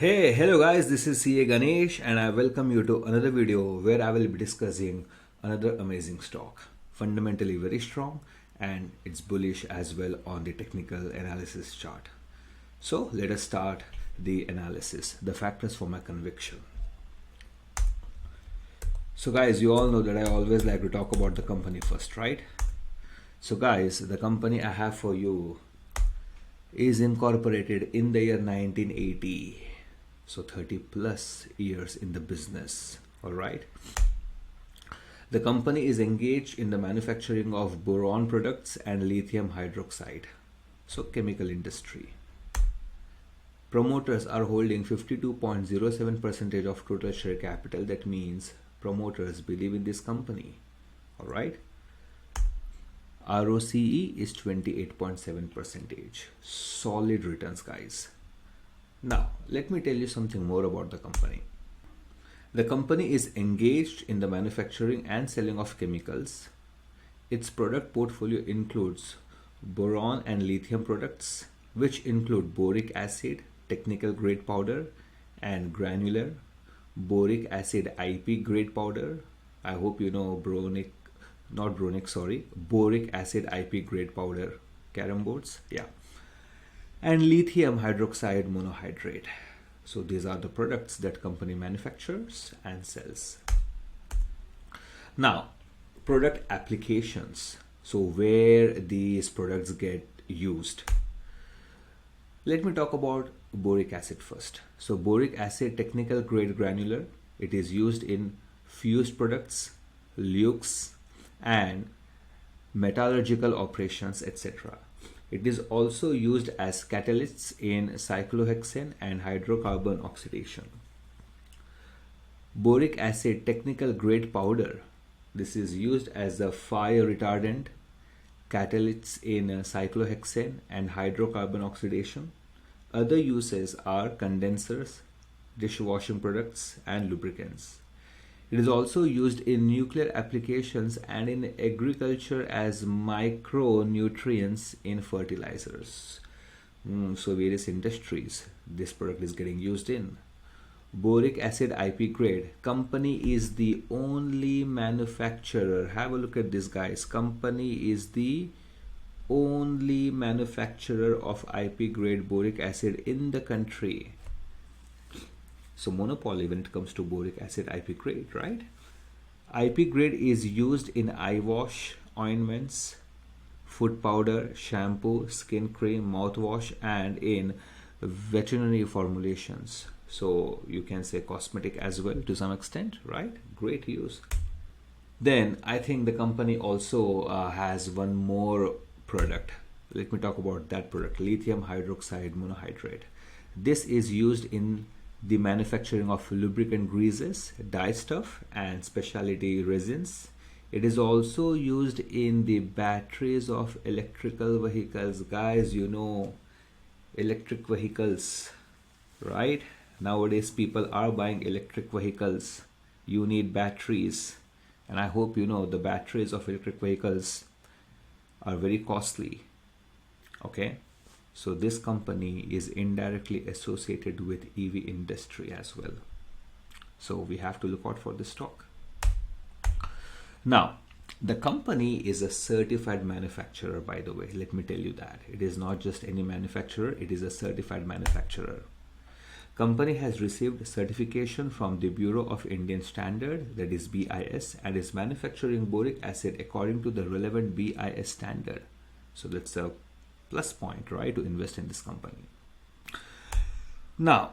Hello guys, this is CA Ganesh and I welcome you to another video where I will be discussing another amazing stock. Fundamentally very strong and it's bullish as well on the technical analysis chart. So let us start the analysis, the factors for my conviction. So guys, you all know that I always like to talk about the company first, right? So guys, the company I have for you is incorporated in the year 1980. So 30 plus years in the business, all right? The company is engaged in the manufacturing of boron products and lithium hydroxide, so chemical industry. Promoters are holding 52.07% of total share capital. That means promoters believe in this company, all right? ROCE is 28.7%. Solid returns, guys. Now, let me tell you something more about the company. The company is engaged in the manufacturing and selling of chemicals. Its product portfolio includes boron and lithium products, which include boric acid, technical grade powder, and granular boric acid IP grade powder. I hope you know boric acid IP grade powder carom boards. Yeah. And lithium hydroxide monohydrate. So these are the products that company manufactures and sells. Now, product applications. So where these products get used. Let me talk about boric acid first. So boric acid technical grade granular, it is used in fused products, lukes, and metallurgical operations, etc. It is also used as catalysts in cyclohexane and hydrocarbon oxidation. Boric acid technical grade powder. This is used as a fire retardant, catalysts in cyclohexane and hydrocarbon oxidation. Other uses are condensers, dishwashing products, and lubricants. It is also used in nuclear applications and in agriculture as micronutrients in fertilizers. So various industries this product is getting used in. Boric acid IP grade. Company is the only manufacturer. Have a look at this, guys. Company is the only manufacturer of IP grade boric acid in the country. So monopoly when it comes to boric acid IP grade, right? IP grade is used in eye wash, ointments, foot powder, shampoo, skin cream, mouthwash, and in veterinary formulations. So you can say cosmetic as well to some extent, right? Great use. Then I think the company also has one more product. Let me talk about that product, lithium hydroxide monohydrate. This is used in the manufacturing of lubricant greases, dye stuff, and specialty resins. It is also used in the batteries of electrical vehicles. Guys, you know electric vehicles, right? Nowadays people are buying electric vehicles. You need batteries, and I hope you know the batteries of electric vehicles are very costly. Okay, so this company is indirectly associated with EV industry as well. So we have to look out for this stock. Now, the company is a certified manufacturer, by the way. Let me tell you that. It is not just any manufacturer, it is a certified manufacturer. Company has received certification from the Bureau of Indian Standard, that is BIS, and is manufacturing boric acid according to the relevant BIS standard. So that's a plus point, right, to invest in this company. Now,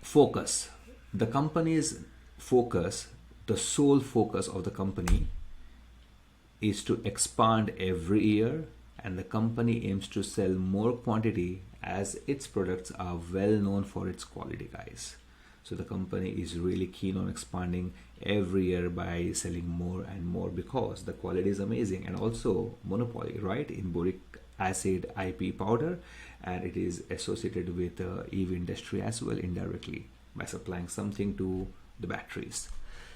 focus. The company's focus, the sole focus of the company is to expand every year, and the company aims to sell more quantity as its products are well known for its quality, guys. So the company is really keen on expanding every year by selling more and more because the quality is amazing, and also monopoly, right, in boric acid IP powder, and it is associated with the EV industry as well indirectly by supplying something to the batteries.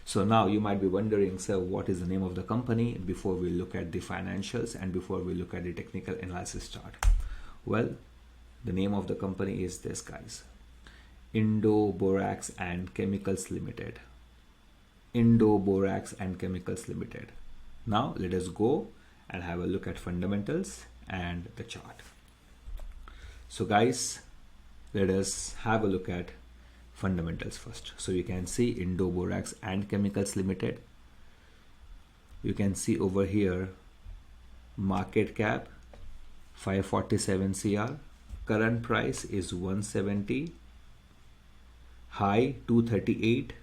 So now you might be wondering, so what is the name of the company before we look at the financials and before we look at the technical analysis chart? Well, the name of the company is this, guys. Indoborax and Chemicals Limited. Indoborax and Chemicals Limited. Now let us go and have a look at fundamentals and the chart. So guys, let us have a look at fundamentals first. So you can see Indoborax and Chemicals Limited. You can see over here market cap 547 CR, current price is 170, high 238,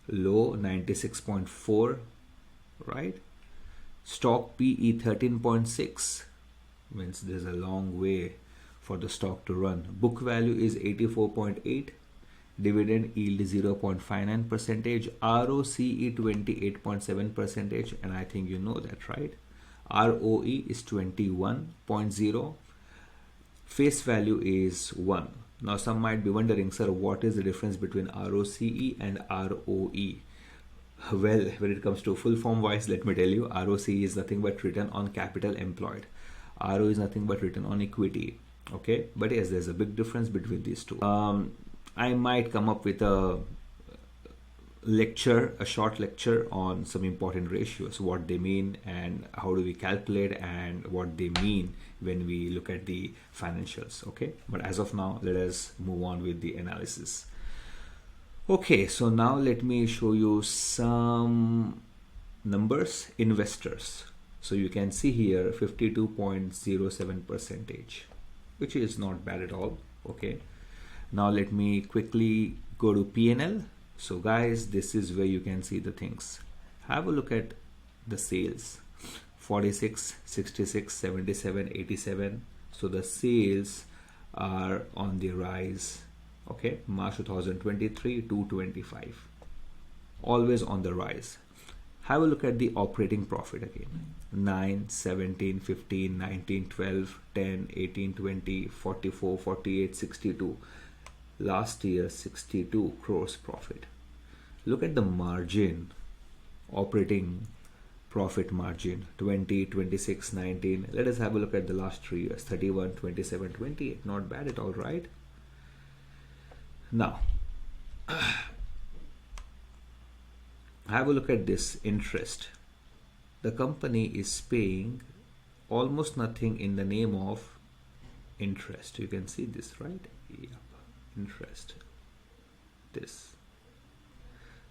low 96.4, right? Stock PE 13.6, means there's a long way for the stock to run. Book value is 84.8, dividend yield 0.59%, ROCE 28.7%, and I think you know that, right? ROE is 21.0, face value is 1. Now some might be wondering, sir, what is the difference between ROCE and ROE? Well, when it comes to full form wise, let me tell you, ROCE is nothing but return on capital employed. ROE is nothing but return on equity. Okay, but yes, there's a big difference between these two. I might come up with a short lecture on some important ratios, what they mean and how do we calculate and what they mean when we look at the financials. Okay, but as of now, let us move on with the analysis. Okay, so now let me show you some numbers. Investors, so you can see here 52.07%, which is not bad at all. Okay, now let me quickly go to P&L. So guys, this is where you can see the things. Have a look at the sales, 46, 66, 77, 87. So the sales are on the rise. Okay, March 2023 225, always on the rise. Have a look at the operating profit again, 9, 17, 15, 19, 12, 10, 18, 20, 44, 48, 62. Last year 62 crores profit. Look at the margin, operating profit margin, 20, 26, 19. Let us have a look at the last 3 years, 31, 27, 28. Not bad at all, right? Now have a look at this interest. The company is paying almost nothing in the name of interest. You can see this, right? Yep. Interest. This.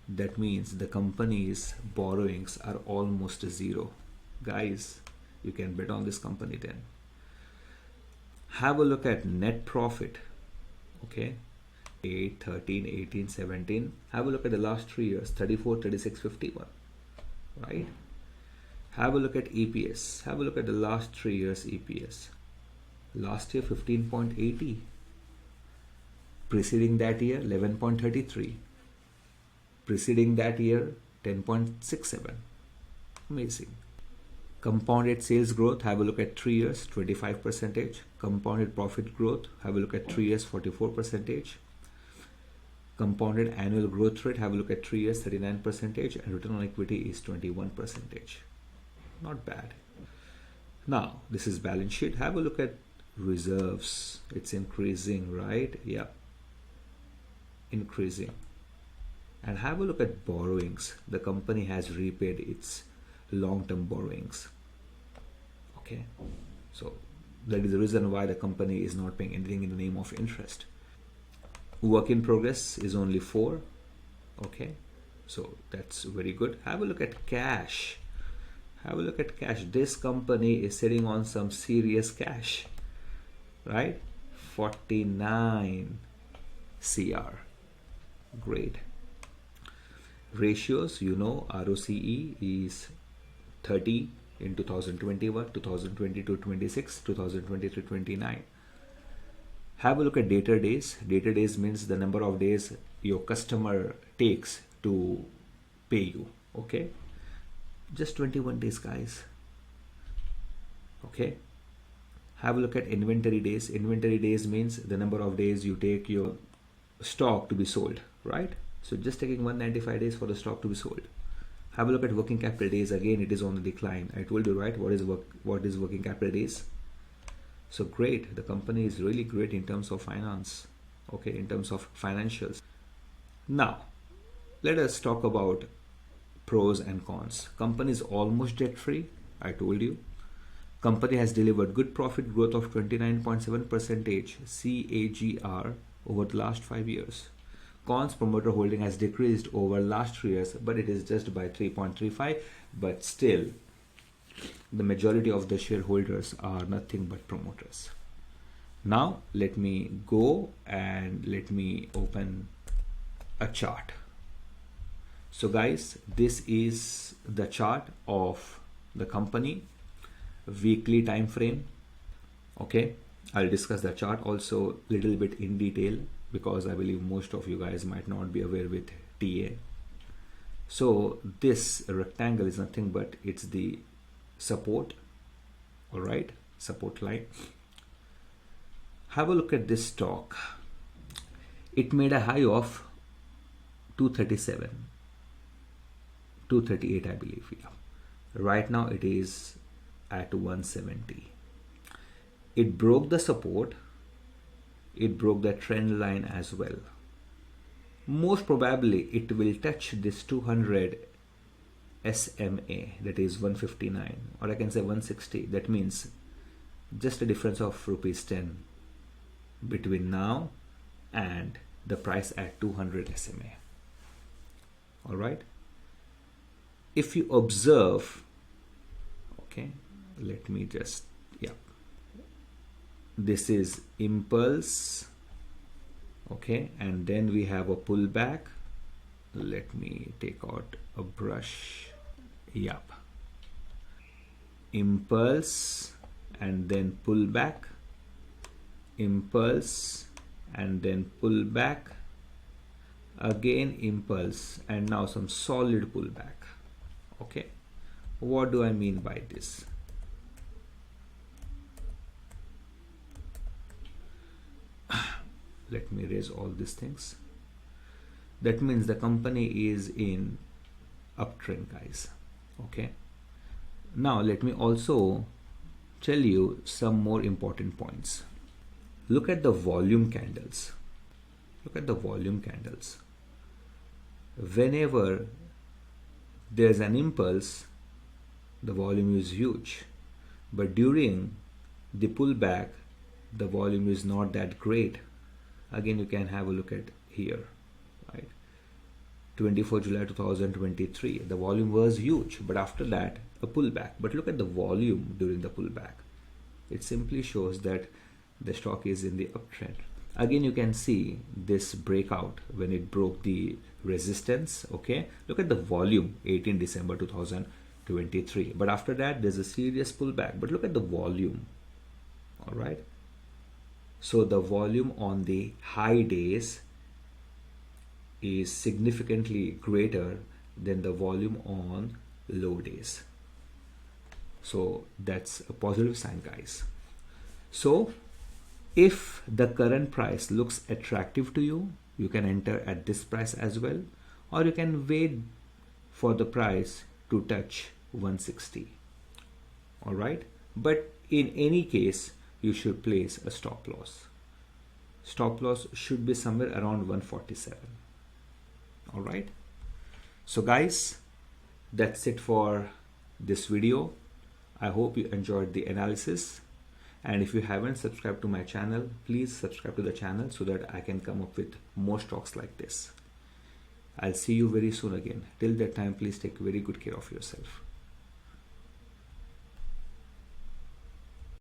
That means the company's borrowings are almost zero. Guys, you can bet on this company then. Have a look at net profit. Okay, 8, 13, 18, 17. Have a look at the last 3 years, 34, 36, 51. Right? Have a look at EPS. Have a look at the last 3 years EPS. Last year 15.80. Preceding that year 11.33. Preceding that year 10.67. Amazing. Compounded sales growth, have a look at 3 years, 25%. Compounded profit growth, have a look at 3 years, 44%. Compounded annual growth rate, have a look at 3 years, 39%, and return on equity is 21%. Not bad. Now this is balance sheet. Have a look at reserves. It's increasing, right? Yeah, increasing. And have a look at borrowings. The company has repaid its long-term borrowings. Okay, so that is the reason why the company is not paying anything in the name of interest. Work in progress is only 4. Okay, so that's very good. Have a look at cash. Have a look at cash. This company is sitting on some serious cash, right? 49 CR. Great. Ratios, you know, ROCE is 30 in 2021, 2022 26, 2023 29. Have a look at debtor days. Debtor days means the number of days your customer takes to pay you. Okay, just 21 days, guys. Okay. Have a look at inventory days. Inventory days means the number of days you take your stock to be sold, right? So just taking 195 days for the stock to be sold. Have a look at working capital days. Again, it is on the decline. I told you, right? What is working capital days? So great. The company is really great in terms of finance. okay, in terms of financials. Now, let us talk about pros and cons. Company is almost debt free, I told you. Company has delivered good profit growth of 29.7% CAGR over the last 5 years. Cons, promoter holding has decreased over last 3 years, but it is just by 3.35, but still the majority of the shareholders are nothing but promoters. Now let me go and let me open a chart. So guys, this is the chart of the company, weekly time frame. Okay, I'll discuss the chart also a little bit in detail because I believe most of you guys might not be aware with TA. So this rectangle is nothing but it's the support, all right, support line. Have a look at this stock. It made a high of 237, 238 I believe. Yeah. Right now it is at 170. It broke the support, it broke the trend line as well. Most probably it will touch this 200 SMA, that is 159, or I can say 160. That means just a difference of ₹10 between now and the price at 200 SMA. All right. If you observe, okay, let me just, yeah, this is impulse, okay, and then we have a pullback. Let me take out a brush. Yep, impulse and then pullback, impulse and then pullback, again impulse, and now some solid pullback. Okay, what do I mean by this? Let me erase all these things. That means the company is in uptrend, guys. Okay, now let me also tell you some more important points. Look at the volume candles. Look at the volume candles. Whenever there's an impulse, the volume is huge, but during the pullback the volume is not that great. Again, you can have a look at here, right? 24 July 2023, the volume was huge, but after that a pullback. But look at the volume during the pullback. It simply shows that the stock is in the uptrend. Again, you can see this breakout when it broke the resistance. Okay, look at the volume, 18 December 2023, but after that there's a serious pullback. But look at the volume. All right, so the volume on the high days is significantly greater than the volume on low days. So that's a positive sign, guys. So if the current price looks attractive to you, you can enter at this price as well, or you can wait for the price to touch 160. All right, but in any case you should place a stop loss. Stop loss should be somewhere around 147. All right, so guys, that's it for this video. I hope you enjoyed the analysis, and if you haven't subscribed to my channel, please subscribe to the channel so that I can come up with more stocks like this. I'll see you very soon again. Till that time, please take very good care of yourself.